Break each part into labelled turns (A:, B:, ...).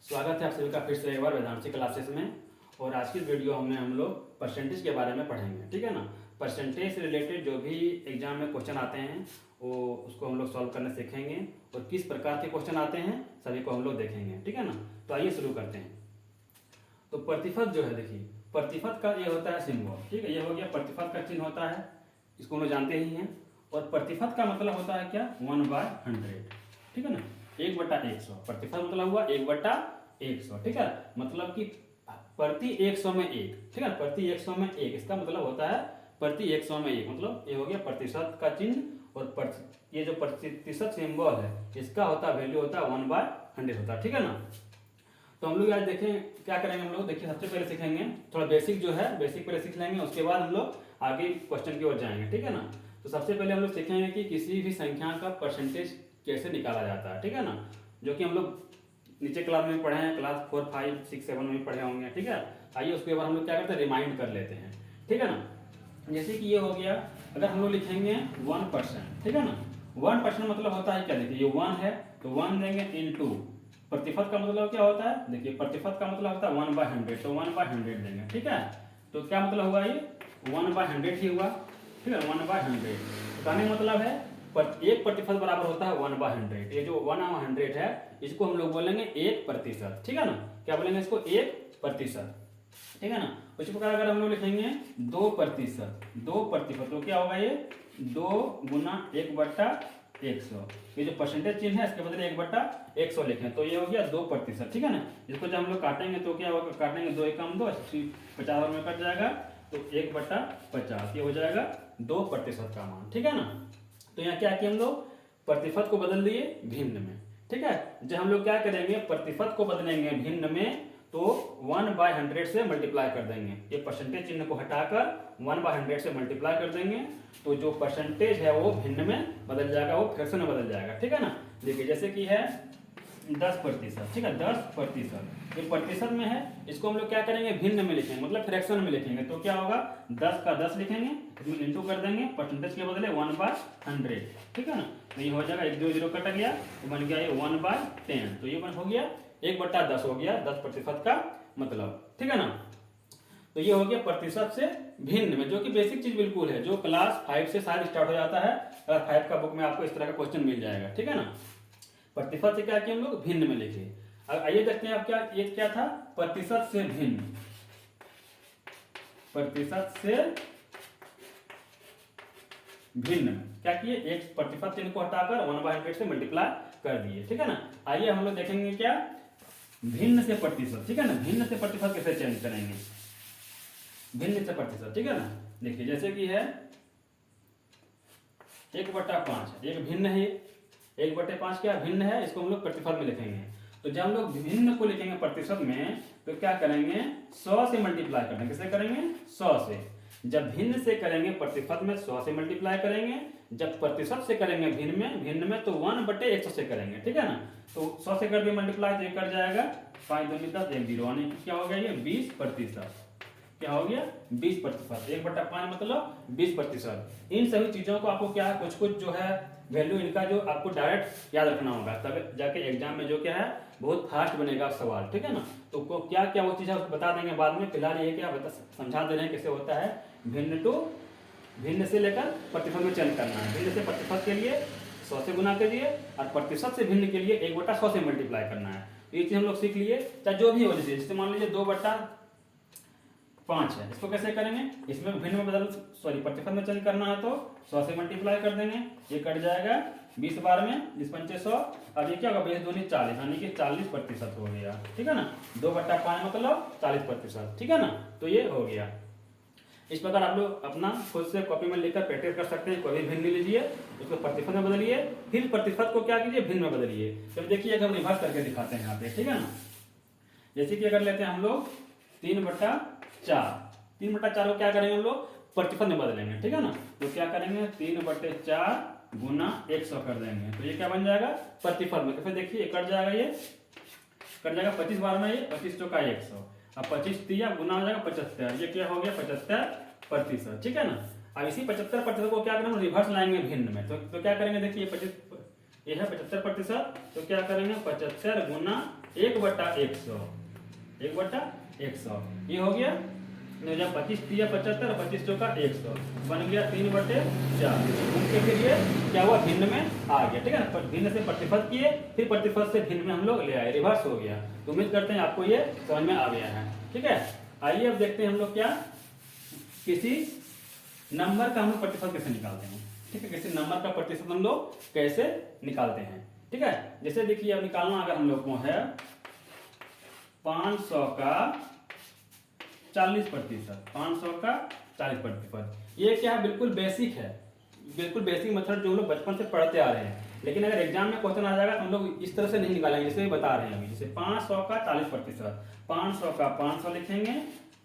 A: स्वागत है आप सभी का फिर से एक बार वेदांशी क्लासेस में। और आज की वीडियो में हम लोग परसेंटेज के बारे में पढ़ेंगे, ठीक है ना। परसेंटेज से रिलेटेड जो भी एग्जाम में क्वेश्चन आते हैं वो उसको हम लोग सॉल्व करना सीखेंगे और किस प्रकार के क्वेश्चन आते हैं सभी को हम लोग देखेंगे, ठीक है ना। तो आइए शुरू करते हैं। तो प्रतिशत जो है, देखिए प्रतिशत का ये होता है सिंबल, ठीक है। ये हो गया प्रतिशत का चिन्ह होता है, इसको हम लोग जानते ही हैं। और प्रतिशत का मतलब होता है क्या, 1/100, ठीक है ना। 1/100 प्रतिशत मतलब हुआ 1/100, ठीक है। मतलब कि प्रति 100 में एक, ठीक है। प्रति 100 में एक, इसका मतलब होता है प्रति 100 में एक, मतलब ये हो गया प्रतिशत का चिन्ह। और ये जो प्रतिशत सिंबल है इसका होता वैल्यू होता है 1/100 होता है, ठीक है ना। तो हम लोग आज देखें क्या करेंगे। हम लोग देखिए सबसे पहले सीखेंगे थोड़ा बेसिक जो है, बेसिक पहले सीख लेंगे, उसके बाद हम लोग आगे क्वेश्चन की ओर जाएंगे, ठीक है ना। तो सबसे पहले हम लोग सीखेंगे कि किसी भी संख्या का परसेंटेज कैसे निकाला जाता है, ठीक है ना। जो कि हम लोग नीचे क्लास में पढ़े हैं, क्लास 4, 5, 6, 7 में पढ़े होंगे, ठीक है। आइए उसके बाद हम लोग क्या करते हैं, रिमाइंड कर लेते हैं, ठीक है ना। जैसे कि ये हो गया, अगर हम लोग लिखेंगे 1%, ठीक है ना। 1% मतलब होता है क्या, देखिए ये 1 है तो 1 देंगे इनटू प्रतिशत का मतलब क्या होता है, देखिए प्रतिशत का मतलब होता है 1/100, तो 1/100 देंगे, ठीक है। तो क्या मतलब हुआ, ये 1/100 ही हुआ, ठीक है। 1/100 कहने का मतलब है एक प्रतिशत बराबर होता है 1/100। ये जो 1/100 है इसको हम लोग बोलेंगे 1%, ठीक है ना। क्या बोलेंगे इसको, 1%, ठीक है ना। उसी प्रकार अगर हम लोग लिखेंगे 2%, तो क्या होगा, ये 2 × 1/100। ये जो परसेंटेज चिन्ह है इसके बदले 1/100 लिखें तो ये हो गया 2%, ठीक है ना। इसको जब हम लोग काटेंगे तो क्या होगा, काटेंगे 2 एकम 2, 50 में कट जाएगा तो 1/50, ये हो जाएगा 2% का मान, ठीक है ना। तो यहाँ क्या किया हम लोग, प्रतिशत को बदल दिए भिन्न में, ठीक है। जब हम लोग क्या करेंगे, प्रतिशत को बदलेंगे भिन्न में तो 1/100 से मल्टीप्लाई कर देंगे। ये परसेंटेज चिन्ह को हटाकर 1/100 से मल्टीप्लाई कर देंगे तो जो परसेंटेज है वो भिन्न में बदल जाएगा, वो फ्रैक्शन में बदल जाएगा, ठीक है ना। देखिए जैसे कि है 10%, ठीक है, 10%। ये प्रतिशत में है, इसको हम लोग क्या करेंगे, भिन्न में लिखेंगे, मतलब फ्रैक्शन में लिखेंगे। तो क्या होगा, 10 का 10 लिखेंगे, इसमें इंटू कर देंगे, परसेंटेज के बदले 1/100, ठीक है ना। तो ये हो जाएगा 1 2 0 कट गया तो बन गया ये 1/10, तो ये हो गया 1/10 हो गया 10% का मतलब, ठीक है ना। तो ये हो गया प्रतिशत से भिन्न में, जो कि बेसिक चीज बिल्कुल है, जो क्लास 5 से शायद स्टार्ट हो जाता है। क्लास 5 का बुक में आपको इस तरह का क्वेश्चन मिल जाएगा, ठीक है ना। प्रतिशत से क्या किया हम लोग, भिन्न में लिखे। अब आइए देखते हैं आप क्या, ये क्या था, प्रतिशत से भिन्न, प्रतिशत से भिन्न क्या किए, एक प्रतिशत चिन्ह को हटाकर 1/100 से मल्टीप्लाई कर दिए, ठीक है ना। आइए हम लोग देखेंगे क्या, भिन्न से प्रतिशत, ठीक है ना। भिन्न से प्रतिशत कैसे चेंज करेंगे, भिन्न से प्रतिशत, ठीक है ना। देखिए जैसे कि है 1/5, एक भिन्न है, 1/5 क्या भिन्न है, इसको हम लोग प्रतिशत में लिखेंगे। तो जब हम लोग भिन्न को लिखेंगे प्रतिशत में तो क्या करेंगे, 100 से मल्टीप्लाई करेंगे, किससे करेंगे, 100 से। जब भिन्न से करेंगे प्रतिशत में 100 से मल्टीप्लाई करेंगे, जब प्रतिशत से करेंगे भिन्न में तो 1/100 से करेंगे, ठीक है ना। तो 100 से कर दिए मल्टीप्लाई तो ये कर जाएगा 5 2 10 1 0, यानी क्या हो गया, ये 20%, क्या हो गया 20%। 1/5 मतलब 20%। इन सभी चीजों को आपको क्या है, कुछ कुछ जो है वैल्यू इनका जो आपको डायरेक्ट याद रखना होगा, तब जाके एग्जाम में जो क्या है बहुत फास्ट बनेगा सवाल, ठीक है ना। तो क्या क्या वो चीज है उसको बता देंगे बाद में, फिलहाल ये क्या समझा दे रहे हैं कैसे होता है। भिन्न से लेकर प्रतिशत में चेंज करना है। भिन्न से प्रतिशत के लिए 100 से गुना करिए और प्रतिशत से भिन्न के लिए 1/100 से मल्टीप्लाई करना है। ये चीज हम लोग सीख लिए, चाहे जो भी हो जाए। जैसे मान लीजिए 2/5 है, इसको कैसे करेंगे, इसमें भिन्न में प्रतिशत में चेंज करना है तो 100 से मल्टीप्लाई कर देंगे, ये कट जाएगा 20 बार में 20 पंचे 100। अब ये क्या होगा, 20 दूनी 40, यानी कि 40% हो गया, ठीक है ना। 2/5 मतलब 40%, ठीक है ना। तो ये हो गया। इस प्रकार आप लोग अपना खुद से कॉपी में लिखकर प्रैक्टिस कर सकते हैं। कोई भी भिन्न लीजिए, उसको प्रतिशत में बदलिए, फिर प्रतिशत को क्या कीजिए, भिन्न में बदलिए। तो देखिए हम रिवर्स करके दिखाते हैं यहाँ पे, ठीक है ना। जैसे कि अगर लेते हैं हम लोग 3/4, 3/4 को क्या करेंगे हम लोग, प्रतिशत में बदलेंगे, ठीक है ना। तो क्या करेंगे, 3/4 गुना 100 कर देंगे, तो ये क्या बन जाएगा, प्रतिशत में। फिर देखिए कट जाएगा, ये कट जाएगा 25 बार में, ये 25 चौका 100, अब 25 दिया गुना हो जाएगा 75, ये क्या हो गया 75%, ठीक है ना। अब इसी 75% को क्या करेंगे, रिवर्स लाएंगे भिन्न में। तो क्या करेंगे, देखिए ये है 75%, तो क्या करेंगे 75 गुना 1/100, 1/100 ये हो गया। जब 25 दिया 75, 25 चौका 100 बन गया 3/4। उनके फिर ये क्या हुआ, भिन्न में आ गया, ठीक है ना। भिन्न से प्रतिशत किए, फिर प्रतिशत से भिन्न में हम लोग ले आए, रिवर्स हो गया। तो उम्मीद करते हैं आपको ये समझ में आ गया है, ठीक है। आइए अब देखते हैं हम लोग क्या किसी नंबर का हम लोग प्रतिशत कैसे निकालते हैं, ठीक है। किसी नंबर का प्रतिशत हम लोग कैसे निकालते हैं, ठीक है। जैसे देखिए अब निकालना अगर हम लोग को है 500 का 40%, 500 का 40%, ये क्या है, बिल्कुल बेसिक है, बिल्कुल बेसिक मेथड जो हम लोग बचपन से पढ़ते आ रहे हैं। लेकिन अगर एग्जाम में क्वेश्चन आ जाएगा तो हम लोग इस तरह से नहीं निकालेंगे, जैसे बता रहे हैं अभी। जैसे 500 का 40%, 500 का 500 लिखेंगे,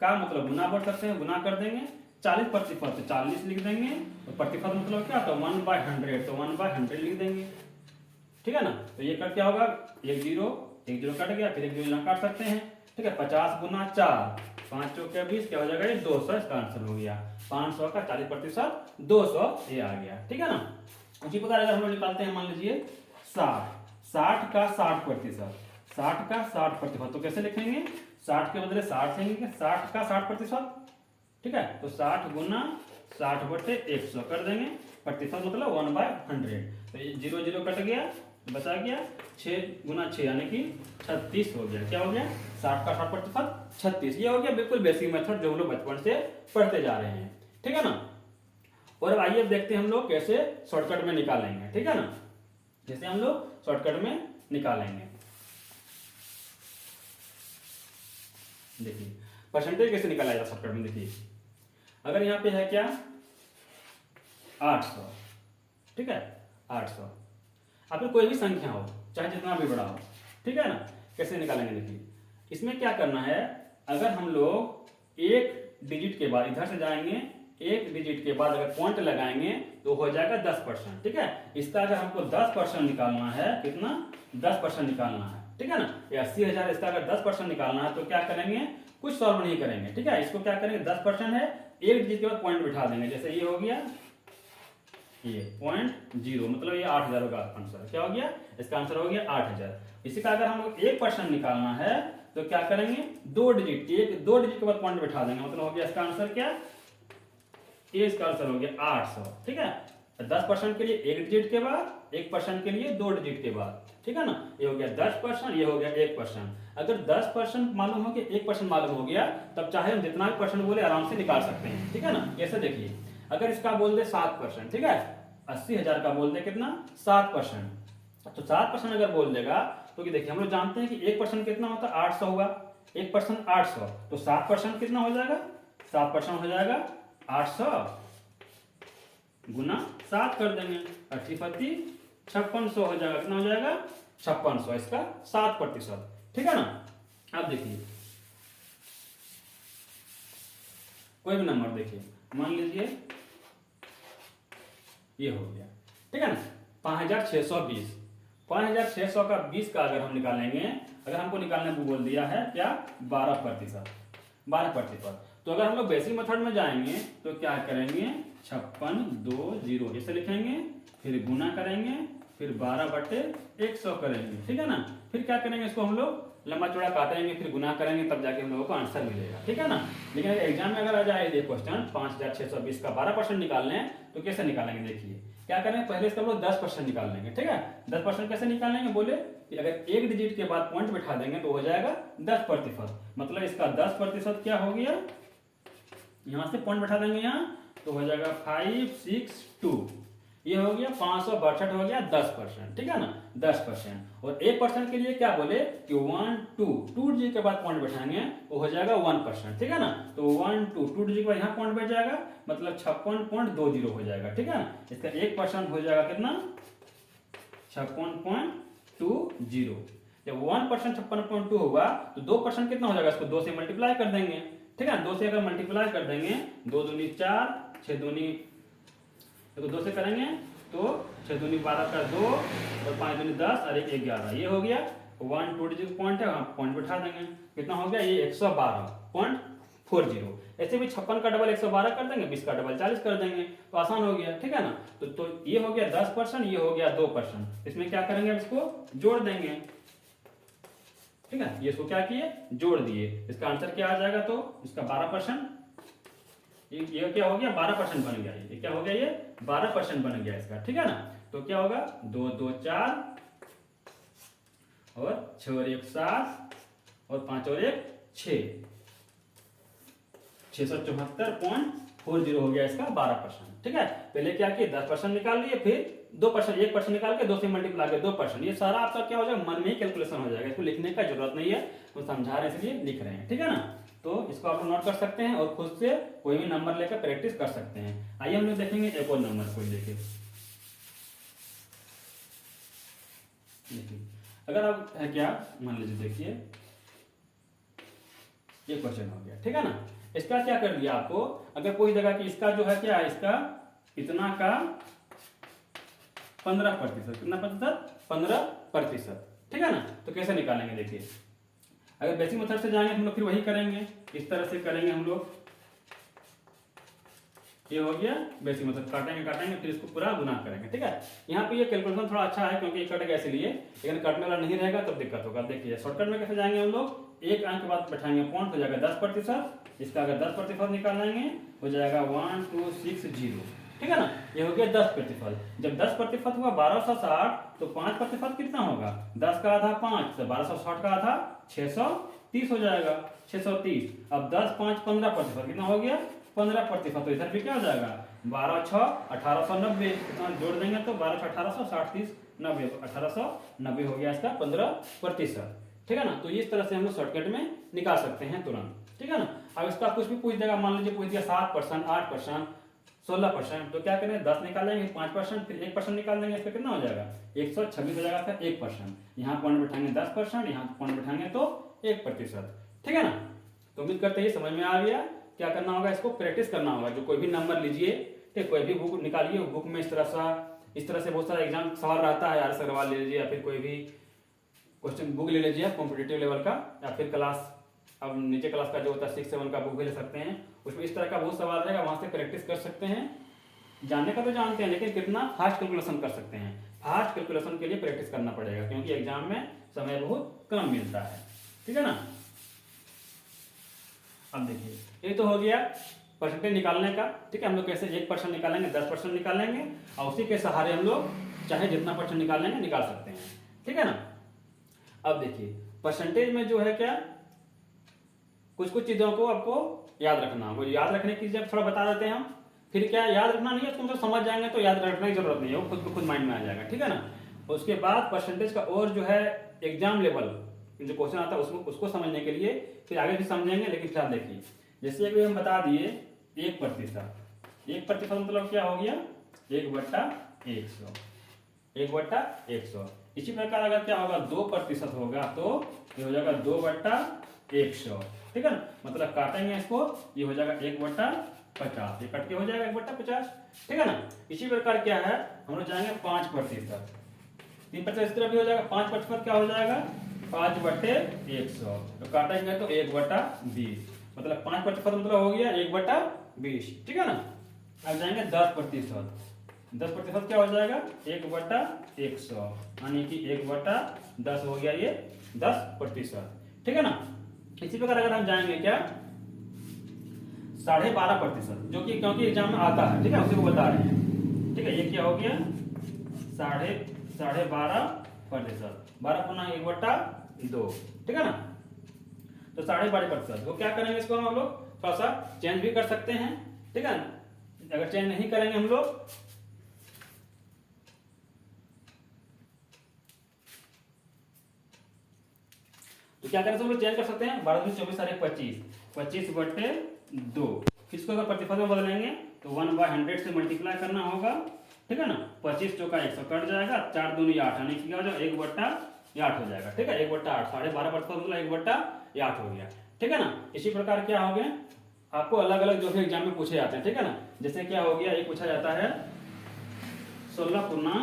A: का मतलब गुना बढ़ सकते हैं, गुना कर देंगे। 40% तो 40 लिख देंगे, तो प्रतिशत मतलब क्या होता है 1/100, तो 1/100 लिख देंगे, ठीक है ना। तो ये कर क्या होगा, एक जीरो कट गया, फिर एक जीरो यहाँ काट सकते हैं, ठीक है। 50 गुना 4, 5 चौके 20, क्या हो जाएगा ये 200, इसका आंसर हो गया। 500 का 40% 200 ये आ गया, ठीक है ना। उसी प्रकार अगर हम लोग निकालते हैं मान लीजिए 60 का 60%, 60 का 60%, तो कैसे लिखेंगे, 60 के बदले 60 से लिखेंगे, 60 का 60%, ठीक है। तो 60 गुना 60/100 कर देंगे, प्रतिशत मतलब 1/100। तो ये 0 0 कट गया, बचा गया 6 गुना 6 यानी कि 36 हो गया। क्या हो गया, 60 का 60% 36, ये हो गया बिल्कुल बेसिक मेथड जो हम लोग बचपन से पढ़ते जा रहे हैं, ठीक है ना। और अब आइए देखते हैं हम लोग कैसे शॉर्टकट में निकालेंगे, ठीक है ना। जैसे हम लोग शॉर्टकट में निकालेंगे, देखिए परसेंटेज कैसे निकाला जाए शॉर्टकट में। देखिए अगर यहाँ पे है क्या 800, ठीक है, 800, आपने कोई भी संख्या हो चाहे जितना भी बड़ा हो, ठीक है ना। कैसे निकालेंगे, देखिए इसमें क्या करना है, अगर हम लोग एक डिजिट के बाद इधर से जाएंगे, एक डिजिट के बाद अगर पॉइंट लगाएंगे तो हो जाएगा 10%, ठीक है। इसका अगर हमको 10% निकालना है, कितना 10% निकालना है, ठीक है ना। ये 80,000, इसका अगर 10% निकालना है तो क्या करेंगे, कुछ सॉल्व नहीं करेंगे, ठीक है। इसको क्या करेंगे, 10% है, एक डिजिट के बाद पॉइंट बिठा देंगे। जैसे ये हो गया ये 0.0, मतलब ये 8,000 होगा आंसर। क्या हो गया, इसका आंसर हो गया 8,000। इसी का अगर हम लोग 1% निकालना है तो क्या करेंगे, दो डिजिट के बाद पॉइंट बिठा देंगे, मतलब हो गया इसका आंसर क्या, ये इसका आंसर हो गया 800, ठीक है। 10% के लिए एक डिजिट के बाद, 1% के लिए 2 डिजिट के बाद, ठीक है ना। ये हो गया 10%, ये हो गया 1%। अगर 10% मालूम हो गया, 1% मालूम हो गया, तब चाहे हम जितना भी परसेंट बोले आराम से निकाल सकते हैं, ठीक है ना। कैसे, देखिए अगर इसका बोल दे 7%, ठीक है, 80,000 का बोल दे कितना 7%, तो 7% अगर बोल देगा तो देखिए हम लोग जानते हैं कि 1% कितना होता है 800 हुआ, 1% 800, तो 7% कितना हो जाएगा, 7% हो जाएगा 800 गुना 7 कर देंगे, 5600 हो जाएगा। कितना हो जाएगा 5600, इसका 7%, ठीक है ना। अब देखिए कोई भी नंबर देखिए, मान लीजिए ये हो गया, ठीक है ना, 5620, 5600 का 20 का अगर हम निकालेंगे, अगर हमको निकालने को बोल दिया है क्या 12%, तो अगर हम लोग बेसिक मेथड में जाएंगे तो क्या करेंगे 5620 ऐसे लिखेंगे, फिर गुना करेंगे, फिर 12/100 करेंगे, ठीक है ना। फिर क्या करेंगे, इसको हम लोग लंबा चौड़ा काटेंगे, फिर गुना करेंगे, तब जाके हम लोगों को आंसर मिलेगा, ठीक है ना। लेकिन अगर एग्जाम में अगर आ जाए ये क्वेश्चन 5620 का 12% निकालने हैं तो कैसे निकालेंगे, देखिए क्या करेंगे, पहले इसका हम लोग 10% निकाल लेंगे, ठीक है। 10% कैसे निकालेंगे, बोले कि अगर एक डिजिट के बाद पॉइंट बिठा देंगे तो हो जाएगा 10%, मतलब इसका 10% क्या हो गया, यहां से पॉइंट बिठा देंगे यहाँ तो हो जाएगा 562, ये हो गया 562 हो गया 10%, ठीक है ना, 10%। और 1% के लिए क्या बोले कि 2 डिजिट के बाद पॉइंट बैठाएंगे तो हो जाएगा 1%, ठीक है ना। तो 2 डिजिट के बाद यहाँ पॉइंट बैठ जाएगा, मतलब 56.20 हो जाएगा, ठीक है ना। इसका 1% हो जाएगा कितना 56.20। जब 1% 56.2 होगा तो 2% कितना हो जाएगा, इसको 2 से मल्टीप्लाई कर देंगे, ठीक है। 2 से अगर मल्टीप्लाई कर देंगे, 2 दूनी 4, 6 दूनी, देखो 2 से करेंगे तो 6 दूनी 12 का 2 और 5 दूनी 10 और 1 11, ये हो गया 2 डिजिट पॉइंट है, वहां पॉइंट बैठा देंगे, कितना हो गया ये 112.5, 40। ऐसे भी 56 का डबल 112 कर देंगे, 20 का डबल 40 कर देंगे, तो आसान हो गया, ठीक है ना। तो ये हो गया 10%, ये हो गया 2%। इसमें क्या करेंगे, अब इसको जोड़ देंगे, ठीक है। ये इसको क्या किए, जोड़ दिए। इसका आंसर क्या आ जाएगा, तो इसका 12%, ये क्या हो गया 12% बन गया। ये क्या हो गया, ये 12% बन गया इसका, ठीक है ना। तो क्या होगा 2 2 4 और 6 और 1 7 और 5 और 1 6, 674.40 हो गया इसका 12%, ठीक है। पहले क्या किए 10% निकाल लिए, फिर 2%, 1% निकाल के 2 से मल्टीप्लाई किया 2%। ये सारा आपका क्या हो जाएगा, मन में ही कैलकुलेशन हो जाएगा, इसको लिखने का जरूरत नहीं है, तो समझा रहे हैं इसलिए लिख रहे हैं, ठीक है ना। तो इसको आप नोट कर सकते हैं और खुद से कोई भी नंबर लेकर प्रैक्टिस कर सकते हैं। आइए हम लोग देखेंगे एक और नंबर को लेके। देखिए अगर आप है क्या, मान लीजिए देखिए ये क्वेश्चन हो गया, ठीक है ना। इसका क्या कर दिया आपको, अगर कोई जगह की इसका जो है क्या, इसका इतना का 15%, कितना प्रतिशत 15%, ठीक है ना। तो कैसे निकालेंगे, देखिए अगर बेसिक मेथड से जाएंगे हम लोग फिर वही करेंगे, इस तरह से करेंगे हम लोग। ये हो गया बेसिक मेथड, काटेंगे फिर इसको पूरा गुना करेंगे, ठीक है। यहाँ पे ये कैलकुलेशन थोड़ा अच्छा है क्योंकि कट गया इसलिए, लेकिन कटने वाला नहीं रहेगा तब दिक्कत होगा। देखिए शॉर्टकट में कैसे जाएंगे हम लोग, एक अंक के बाद बैठाएंगे पॉइंट, हो जाएगा 10%। इसका अगर 10% निकालेंगे हो जाएगा 1260, ठीक है ना। ये हो गया 10%। जब 10% हुआ 1260, तो 5% कितना होगा, 10 का आधा 5, तो 1260 का आधा 630 हो जाएगा, 630। अब 10 5 15%, कितना हो गया 15%। तो इधर भी क्या हो जाएगा 12 6 1890, कितना जोड़ देंगे तो 12 6 1800 60 30 90, 1890 हो गया इसका 15%, ठीक है ना। तो इस तरह से हम लोग शॉर्टकट में निकाल सकते हैं तुरंत, ठीक है ना। अब इसका कुछ भी पूछ देगा, मान लीजिए पूछ दिया 7%, 8%, 16%, तो क्या करें 10 निकालेंगे, 5%, फिर 1% निकाल देंगे, इसका कितना हो जाएगा 126 हो जाएगा, फिर 1%। यहाँ पॉइंट बैठाएंगे 10%, यहाँ पॉइंट बैठाएंगे तो 1%, ठीक है ना। तो उम्मीद करते हैं समझ में आ गया। क्या करना होगा, इसको प्रैक्टिस करना होगा। जो कोई भी नंबर लीजिए, ठीक, कोई भी बुक निकालिए, बुक में इस तरह से बहुत सारा एग्जाम सवाल रहता है, आर सवाल ले लीजिए, या फिर कोई भी क्वेश्चन बुक ले लीजिए कॉम्पिटिटिव लेवल का, या फिर क्लास अब नीचे क्लास का जो होता है 6 7 का बुक भी ले सकते हैं, उसमें इस तरह का बहुत सवाल रहेगा, वहां से प्रैक्टिस कर सकते हैं। जानने का तो जानते हैं, लेकिन कितना फास्ट कैलकुलेशन कर सकते हैं। फास्ट कैलकुलेशन के लिए प्रैक्टिस करना पड़ेगा, क्योंकि एग्जाम में समय बहुत कम मिलता है, ठीक है ना। अब देखिए ये तो हो गया परसेंटेज निकालने का, ठीक है। हम लोग कैसे 1% निकालेंगे, 10% निकालेंगे, और उसी के सहारे हम लोग चाहे जितना परसेंट निकालेंगे निकाल सकते हैं, ठीक है ना। अब देखिए परसेंटेज में जो है क्या, कुछ चीजों को आपको याद रखना होगा। याद रखने की चीजें थोड़ा बता देते हैं हम, फिर क्या याद रखना नहीं है, तुम तो समझ जाएंगे तो याद रखने की जरूरत नहीं है, वो खुद माइंड में आ जाएगा, ठीक है ना। उसके बाद परसेंटेज का और जो है एग्जाम लेवल जो क्वेश्चन आता है उसको समझने के लिए फिर आगे भी समझेंगे। लेकिन फिलहाल देखिए, जैसे अभी हम बता दिए 1% मतलब क्या हो गया 1/100, 1/100। इसी प्रकार अगर क्या होगा 2% होगा तो ये हो जाएगा 2/100, ठीक है ना। मतलब काटेंगे इसको, ये हो जाएगा 1/50, ये कट के हो जाएगा 1/50, ठीक है ना। इसी प्रकार क्या है, हम लोग जाएंगे 5%, 3% इस तरह भी हो जाएगा, 5% क्या हो जाएगा 5/100, तो काटेंगे तो 1/20, मतलब 5% मतलब हो गया 1/20, ठीक है ना। अब जाएंगे 10%, क्या हो जाएगा 1/100, यानी कि 1/10 हो गया ये 10%, ठीक है ना। इसी प्रकार अगर हम जाएंगे क्या 12.5%, जो कि क्योंकि एग्जाम में आता है, ठीक है, उसी को बता रहे हैं, ठीक है। ये क्या हो गया 12.5%, 12 पुनः 1/2, ठीक है ना। तो 12.5%, तो क्या करेंगे इसको हम लोग थोड़ा सा चेंज भी कर सकते हैं, ठीक है। अगर चेंज नहीं करेंगे हम लोग तो क्या करें, हम लोग चेंज कर सकते हैं 12 दूनी 24 सारे 25, 25/2। इसको अगर प्रतिशत में बदलेंगे तो 1/100 से मल्टीप्लाई करना होगा, ठीक है ना। 25 चौका 100 कट जाएगा, 4 दूनी 8, यानी कि क्या हो जाएगा 1/8 हो जाएगा, ठीक है। 1/8, 12.5% मतलब 1/8 हो गया, ठीक है ना। इसी प्रकार क्या हो गया, आपको अलग अलग जो भी एग्जाम में पूछे जाते हैं, ठीक है ना। जैसे क्या हो गया, एक पूछा जाता है 16 पुनः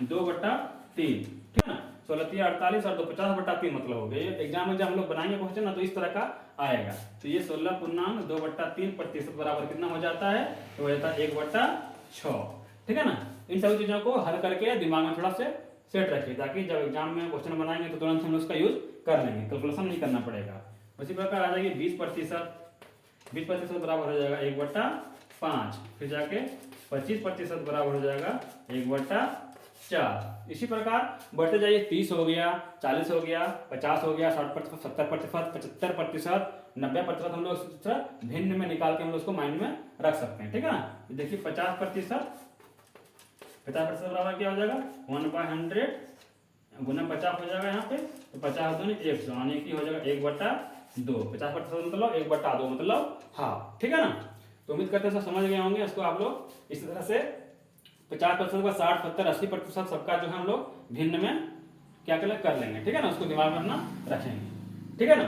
A: 2/3, ठीक है ना। 16 3 48 और 2 50/3 मतलब हो गया। ये एग्जाम में जब हम लोग बनाएंगे क्वेश्चन ना तो इस तरह का आएगा। तो ये 16/2/3 बराबर कितना हो जाता है, तो हो जाता है 1/6। ठीक है ना। इन सभी चीजों को हल करके दिमाग में थोड़ा से सेट रखिए, ताकि जब एग्जाम में क्वेश्चन बनाएंगे तो तुरंत हम लोग उसका यूज कर लेंगे, कैलकुलेशन नहीं करना पड़ेगा। उसी प्रकार आ जाएगी 20% बराबर हो जाएगा 1/5, फिर जाके 25% बराबर हो जाएगा 1/4। इसी प्रकार बढ़ते जाइए, 30 हो गया, 40 हो गया, 50 हो गया, 60%, 70%, 75%, 90% हम लोग इस तरह भिन्न में निकाल के हम लोग उसको माइंड में रख सकते हैं। ठीक है ना। देखिए 50% बराबर क्या हो जाएगा 1/100 गुना 50 हो जाएगा यहाँ पे, तो 50 दूनी 100 यानी कि हो जाएगा 1/2। 50% मतलब 1/2 मतलब हाफ। ठीक है ना। तो उम्मीद करते हैं सब समझ गए होंगे। इसको आप लोग इस तरह से 50% का 60, 70, 80% सबका जो है हम लोग भिन्न में क्या कर लेंगे। ठीक है ना। उसको दिमाग में अपना रखेंगे। ठीक है ना।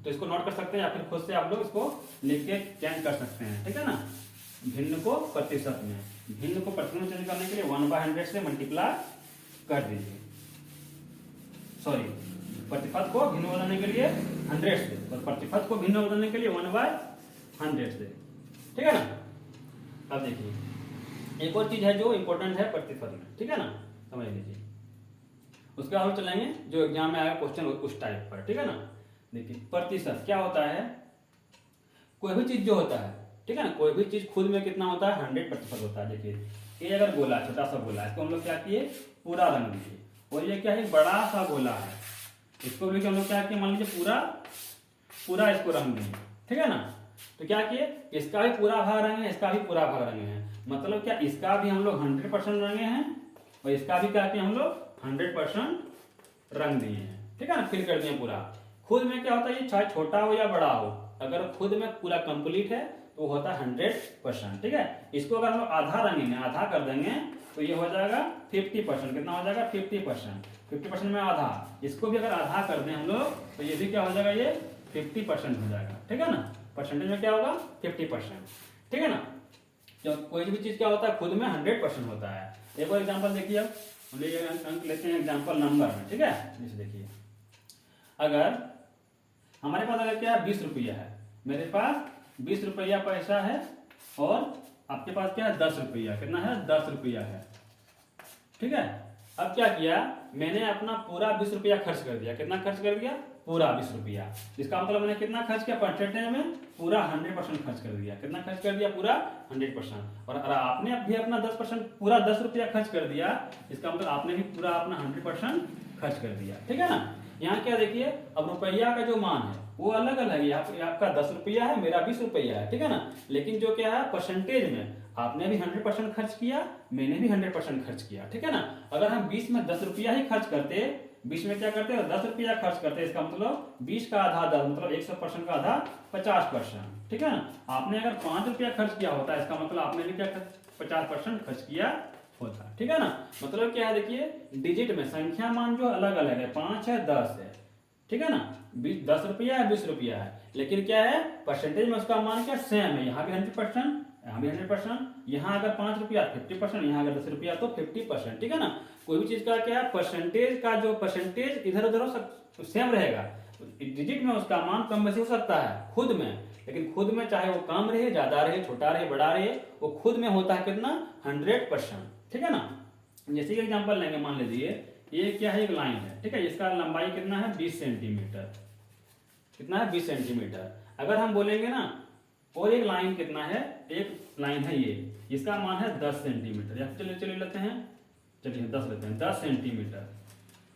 A: तो इसको नोट कर सकते हैं या फिर खुद से आप लोग इसको लिख के चेंज कर सकते हैं। ठीक है ना। भिन्न को प्रतिशत में, भिन्न को प्रतिशत में चेंज करने के लिए 1/100 से मल्टीप्लाई कर दीजिए। सॉरी, प्रतिशत को भिन्न बदलने के लिए 100 से, और प्रतिशत को भिन्न बदलने के लिए 1/100 से। ठीक है ना। अब देखिए एक और चीज है जो इंपॉर्टेंट है प्रतिशत में। ठीक है ना, समझ लीजिए। उसके बाद चलेंगे जो एग्जाम में आएगा क्वेश्चन उस टाइप पर। ठीक है ना। देखिए प्रतिशत क्या होता है, कोई भी चीज जो होता है, ठीक है ना, कोई भी चीज खुद में कितना होता है 100% होता है। देखिए ये अगर गोला, छोटा सा गोला है, इसको हम लोग क्या किए पूरा रंग दिए, और ये क्या है बड़ा सा गोला है, इसको भी हम लोग क्या किए मान लीजिए पूरा इसको रंग दिए। ठीक है ना। तो क्या किए, इसका भी पूरा भाग रंगे, इसका भी पूरा भाग रंगे हैं, मतलब क्या इसका भी हम लोग 100% रंगे हैं और इसका भी क्या किए हम लोग 100% रंग दिए हैं। ठीक है ना। फिल कर दिए पूरा। खुद में क्या होता है, ये चाहे छोटा हो या बड़ा हो, अगर खुद में पूरा कंप्लीट है तो होता है 100%। ठीक है। इसको अगर हम लोग आधा रंगेंगे, आधा कर देंगे, तो ये हो जाएगा 50%। कितना हो जाएगा 50%। 50% में आधा, इसको भी अगर आधा कर दें हम लोग तो ये भी क्या हो जाएगा, ये 50% हो जाएगा। ठीक है ना। परसेंटेज में क्या होगा 50%। ठीक है ना। तो कोई भी चीज क्या होता है खुद में 100% होता है। एक और एग्जांपल देखिए, अब हम ये अंक लेते हैं एग्जांपल नंबर में। ठीक है। जैसे देखिए अगर हमारे पास अगर क्या है 20 रुपया है, मेरे पास 20 रुपया पैसा है और आपके पास क्या है 10 रुपया, कितना है 10 रुपया है। ठीक है। अब क्या किया, मैंने अपना पूरा 20 रुपया खर्च कर दिया। कितना खर्च कर दिया, पूरा 20 रुपया। इसका मतलब मैंने कितना खर्च किया, परसेंटेज में पूरा 100% खर्च कर दिया। कितना खर्च कर दिया, पूरा 100%। और अगर आपने भी अपना 10% पूरा 10 रुपया खर्च कर दिया, इसका मतलब आपने भी पूरा अपना 100% खर्च कर दिया। ठीक है ना। यहाँ क्या देखिए, अब रुपया का जो मान है वो अलग अलग है। यहाँ पे आपका 10 रुपया है, मेरा 20 रुपया है। ठीक है ना। लेकिन जो क्या है परसेंटेज में आपने भी 100% खर्च किया, मैंने भी 100% खर्च किया। ठीक है ना। अगर हम 20 में 10 रुपया ही खर्च करते, 20 में क्या करते 10 रुपया खर्च करते, इसका मतलब 20 का आधा 10 मतलब 100% का आधा 50%। ठीक है ना। आपने अगर 5 रुपया खर्च किया होता है, इसका मतलब आपने भी क्या 50% खर्च किया होता। ठीक है ना। मतलब क्या है देखिए, डिजिट में संख्या मान जो अलग अलग है, 5 है 10 है। ठीक है ना। 10 रुपया है 20 रुपया है, लेकिन क्या है परसेंटेज में उसका मान क्या सेम है। यहाँ भी 100%, यहाँ भी 100%, यहाँ अगर 5 रुपया 50%, यहाँ अगर 10 रुपया तो 50%। ठीक है ना। कोई भी चीज का क्या है परसेंटेज का जो परसेंटेज इधर उधर सेम रहेगा, डिजिट में उसका मान कम बेसी हो सकता है खुद में, लेकिन खुद में चाहे वो कम रहे, ज्यादा रहे, छोटा रहे, बड़ा रहे, वो खुद में होता है कितना 100%। ठीक है ना। जैसे कि एग्जांपल लेंगे, मान लीजिए ये क्या है एक लाइन है। ठीक है। इसका लंबाई कितना है 20 सेंटीमीटर। कितना है 20 सेंटीमीटर। अगर हम बोलेंगे ना और एक लाइन कितना है, एक लाइन है ये, इसका मान है 10 सेंटीमीटर, या चलिए लेते हैं, चलिए 10 लेते हैं, 10 सेंटीमीटर।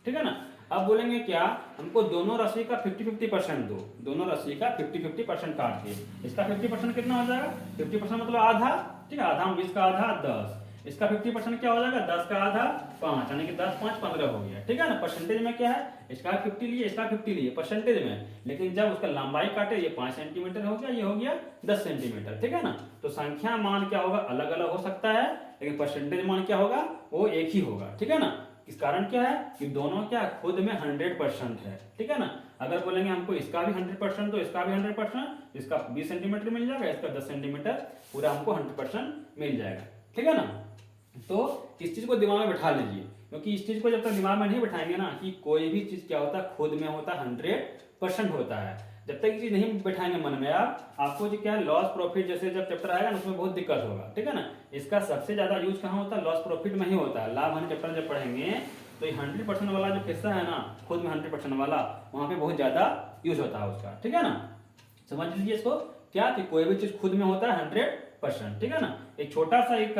A: ठीक है ना। अब बोलेंगे क्या, हमको दोनों राशि का 50-50% दो, दोनों राशि का 50-50% काट के, इसका 50% कितना हो जाएगा 50% मतलब आधा। ठीक है। आधा 20 का आधा 10, इसका 50% क्या हो जाएगा 10 का आधा 5, यानी कि 10 5 15 हो गया। ठीक है ना। परसेंटेज में क्या है, इसका 50 लिए, इसका 50 लिए परसेंटेज में, लेकिन जब उसका लंबाई काटे ये 5 सेंटीमीटर हो गया, ये हो गया 10 सेंटीमीटर। ठीक है ना। तो संख्या मान क्या होगा अलग अलग हो सकता है, लेकिन परसेंटेज मान क्या होगा वो एक ही होगा। ठीक है ना। इस कारण क्या है कि दोनों क्या खुद में 100% है। ठीक है ना। अगर बोलेंगे हमको इसका भी 100% तो इसका भी 100%, इसका 20 सेंटीमीटर मिल जाएगा, इसका 10 सेंटीमीटर, पूरा हमको 100% मिल जाएगा। ठीक है ना। तो इस चीज को दिमाग में बैठा लीजिए, क्योंकि इस चीज़ को जब तक दिमाग में नहीं बैठाएंगे ना कि कोई भी चीज़ क्या होता है खुद में होता है 100% होता है, जब तक ये चीज़ नहीं बैठाएंगे मन में आपको जो क्या है लॉस प्रॉफिट जैसे जब चैप्टर आएगा ना उसमें बहुत दिक्कत होगा, ठीक है ना। इसका सबसे ज़्यादा यूज कहाँ होता है, लॉस प्रॉफिट में ही होता है। लाभ हानि चैप्टर जब पढ़ेंगे तो ये 100% वाला जो हिस्सा है ना खुद में 100% वाला, वहाँ पे बहुत ज़्यादा यूज होता है उसका, ठीक है ना। समझ लीजिए इसको क्या कि कोई भी चीज़ खुद में होता है 100%, ठीक है ना। एक छोटा सा एक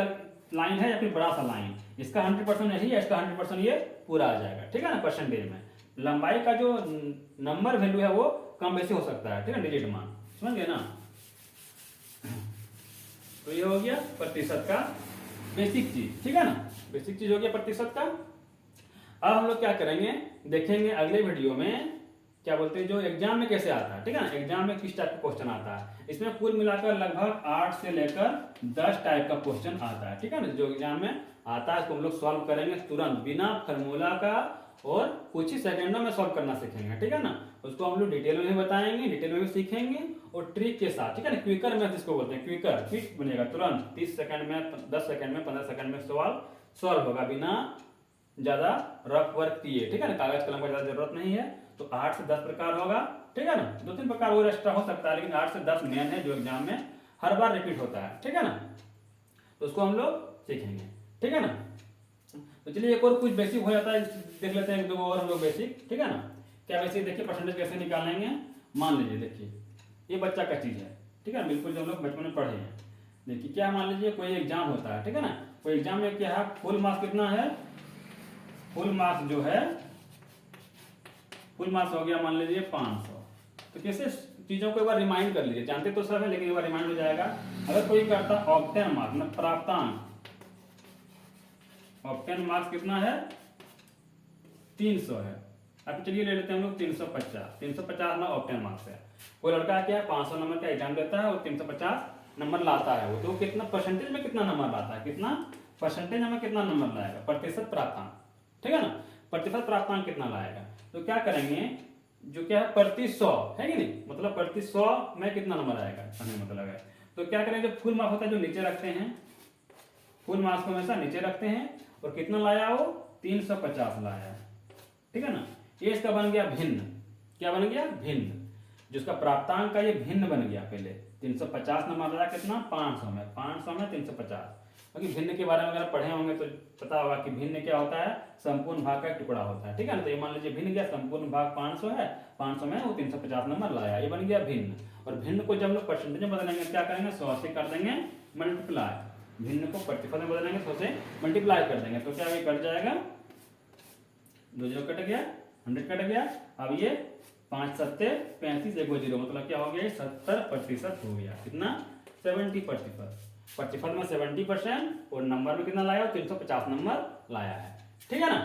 A: लाइन है या फिर बड़ा सा लाइन, इसका 100% यही है, इसका 100% ये पूरा आ जाएगा, ठीक है ना। परसेंटेज में लंबाई का जो नंबर वैल्यू है वो कम बेसी हो सकता है, ठीक है, डिजिट मान, समझ गए ना। तो ये हो गया प्रतिशत का बेसिक चीज, ठीक है ना, बेसिक चीज हो गया प्रतिशत का। अब हम लोग क्या करेंगे, देखेंगे अगले वीडियो में क्या बोलते हैं जो एग्जाम में कैसे आता है, ठीक है ना, एग्जाम में किस टाइप का क्वेश्चन आता है। इसमें कुल मिलाकर लगभग 8 से लेकर 10 टाइप का क्वेश्चन आता है, ठीक है ना, जो एग्जाम में आता है उसको हम लोग सॉल्व करेंगे तुरंत बिना फार्मूला का, और कुछ ही सेकंडों में सॉल्व करना सीखेंगे, ठीक है ना। उसको हम लोग डिटेल में भी बताएंगे, डिटेल में भी सीखेंगे और ट्रिक के साथ, ठीक है ना। क्विकर मैथ जिसको बोलते हैं, क्विकर क्विक बनेगा तुरंत 30 सेकंड में, 10 सेकंड में, 15 सेकंड में सवाल सॉल्व होगा बिना ज्यादा रफ वर्क किए, ठीक है ना। कागज कलम का ज्यादा जरूरत नहीं है। तो 8 से 10 प्रकार होगा, ठीक है ना। 2-3 प्रकार और एक्स्ट्रा हो सकता है, लेकिन 8 से 10 मेन है जो एग्जाम में हर बार रिपीट होता है, ठीक है ना। तो उसको हम लोग सीखेंगे, ठीक है ना। तो चलिए एक और कुछ बेसिक हो जाता है, देख लेते हैं 2 और हम लोग बेसिक, ठीक है ना। क्या बेसिक देखिए, परसेंटेज कैसे निकालेंगे। मान लीजिए देखिए ये बच्चा का चीज है, ठीक है, बिल्कुल जो हम लोग बचपन में पढ़े हैं। देखिए क्या मान लीजिए कोई एग्जाम होता है, ठीक है ना। कोई एग्जाम में क्या है, फुल मार्क्स कितना है, फुल मार्क्स जो है, फुल मार्क्स हो गया मान लीजिए 500। तो कैसे चीजों को एक बार रिमाइंड कर लीजिए, जानते तो सब है लेकिन एक बार रिमाइंड हो जाएगा। अगर कोई करता ऑक्टेन मार्क्स मतलब प्राप्तांक, ऑक्टेन मार्क्स कितना है 300 है। अब चलिए ले लेते हैं हम लोग 350 ना ऑक्टेन मार्क्स है। कोई लड़का क्या है 500 नंबर का एग्जाम देता है और 350 नंबर लाता है वो, तो कितना परसेंटेज में कितना नंबर लाता है, कितना परसेंटेज में कितना नंबर लाएगा, प्रतिशत प्राप्तांक, ठीक है ना। प्रतिशत प्राप्तांक कितना लाएगा, तो क्या करेंगे जो क्या है प्रति 100 है कि नहीं, मतलब प्रति 100 में कितना नंबर आएगा मतलब है। तो क्या करेंगे जो फुल मार्क्स होता है जो नीचे रखते हैं, फुल मार्क्स को हमेशा नीचे रखते हैं, और कितना लाया वो 350 लाया, ठीक है ना। ये इसका बन गया भिन्न, क्या बन गया भिन्न, जिसका प्राप्तांक का ये भिन्न बन गया। पहले 350 नंबर लाया कितना 500 में, 500 में 350। क्योंकि भिन्न के बारे में अगर पढ़े होंगे तो पता होगा कि भिन्न क्या होता है, संपूर्ण भाग का एक टुकड़ा होता है, ठीक है ना। तो ये मान लीजिए भिन्न गया, संपूर्ण भाग 500 है, 500 में वो 350 नंबर लाया, ये बन गया भिन्न। और भिन्न को जब हम लोग परसेंटेज में बदलेंगे क्या करेंगे 100 से कर देंगे मल्टीप्लाई, भिन्न को प्रतिशत में बदलेंगे 100 से मल्टीप्लाई कर देंगे, तो क्या ये कट जाएगा, 2 0 कट गया, 100 कट गया। अब ये 5 7 35 1 0 मतलब क्या हो गया 70% हो गया, कितना 70%। प्रतिशत में 70% और नंबर में कितना लाया 350 नंबर लाया है, ठीक है ना।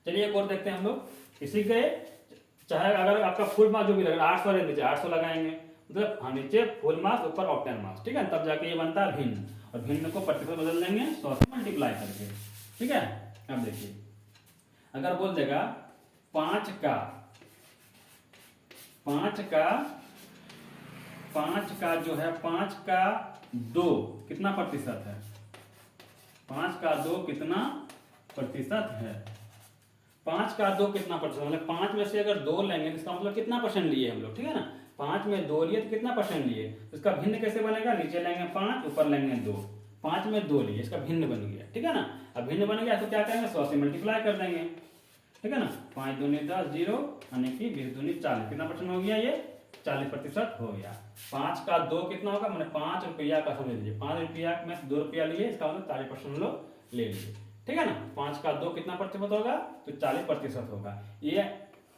A: चलिए एक और देखते हैं हम लोग इसी के, चाहे अगर आपका फुल मार्क्स जो भी लगेगा 800 है, नीचे 800 लगाएंगे, मतलब हम नीचे फुल मार्क्स ऊपर ऑक्टेन मार्क्स, ठीक है, तब जाके ये बनता है भिन्न। और भिन्न को प्रतिशत बदल देंगे 100 से मल्टीप्लाई करके, ठीक है। अब देखिए अगर बोल देगा 5 का जो है 5 का 2 कितना प्रतिशत है, 5 का 2 कितना प्रतिशत है, 5 का 2 कितना प्रतिशत, मतलब 5 में से अगर 2 लेंगे तो इसका मतलब कितना परसेंट लिए हम लोग, ठीक है ना। 5 में 2 लिए तो कितना परसेंट लिए, तो इसका भिन्न कैसे बनेगा, नीचे लेंगे 5 ऊपर लेंगे 2, 5 में 2 लिए, इसका भिन्न बन गया, ठीक है ना। अब भिन्न बन गया तो क्या करेंगे 100 से मल्टीप्लाई कर देंगे, ठीक है ना। 5 दूनी 10 0 यानी कि 20 दूनी 40, कितना परसेंट हो गया ये 40% हो गया। 5 का 2 कितना होगा, मैंने 5 रुपया का समझ लीजिए, 5 रुपया में से 2 रुपया लिए, इसका मतलब 40% लोग ले लिए, ठीक है ना। 5 का 2 कितना प्रतिशत होगा, तो 40% होगा। ये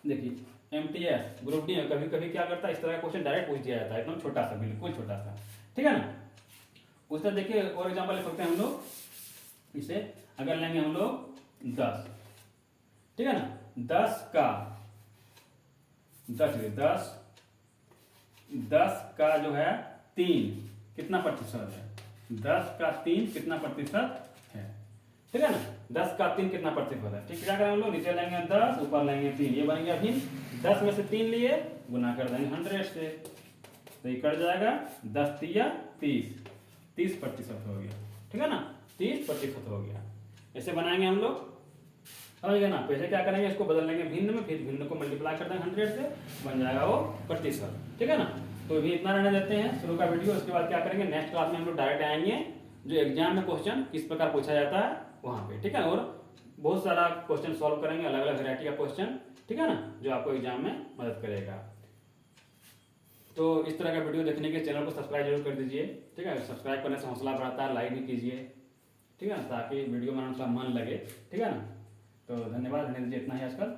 A: देखिए MTS ग्रुप डी में कभी कभी क्या करता है, इस तरह का क्वेश्चन डायरेक्ट पूछ दिया जाता है, एकदम छोटा सा, बिल्कुल छोटा सा, ठीक है ना। उस तरह देखिए और एग्जाम्पल ले सकते हैं हम लोग, इसे अगर लेंगे हम लोग 10, ठीक है ना, 10 का जो है 3 कितना प्रतिशत है, 10 का 3 कितना प्रतिशत है, ठीक है ना। 10 का 3 कितना प्रतिशत है, ठीक, क्या करेंगे हम लोग नीचे लेंगे 10 ऊपर लेंगे 3, ये बन गया भिन्न। 10 में से 3 लिए गुना कर देंगे 100 से, तो ये कट जाएगा 10 3 30% हो गया, ठीक है ना, 30% हो गया। ऐसे बनाएंगे हम लोग, समझ गए ना। पैसे क्या करेंगे, इसको बदल लेंगे भिन्न में, फिर भिन्न को मल्टीप्लाई कर देंगे 100 से, बन जाएगा वो प्रतिशत। ठीक है ना। तो भी इतना रहने देते हैं शुरू का वीडियो। उसके बाद क्या करेंगे, नेक्स्ट क्लास में हम लोग डायरेक्ट आएंगे जो एग्जाम में क्वेश्चन किस प्रकार पूछा जाता है वहाँ पे। ठीक है, और बहुत सारा क्वेश्चन सॉल्व करेंगे, अलग अलग वैरायटी का क्वेश्चन। ठीक है ना, जो आपको एग्जाम में मदद करेगा। तो इस तरह का वीडियो देखने के चैनल को सब्सक्राइब जरूर कर दीजिए। ठीक है, सब्सक्राइब करने से हौसला बढ़ता है, लाइक भी कीजिए। ठीक है ना, ताकि वीडियो बनाने का मन लगे। ठीक है ना, तो धन्यवाद, रहने दीजिए इतना ही आजकल।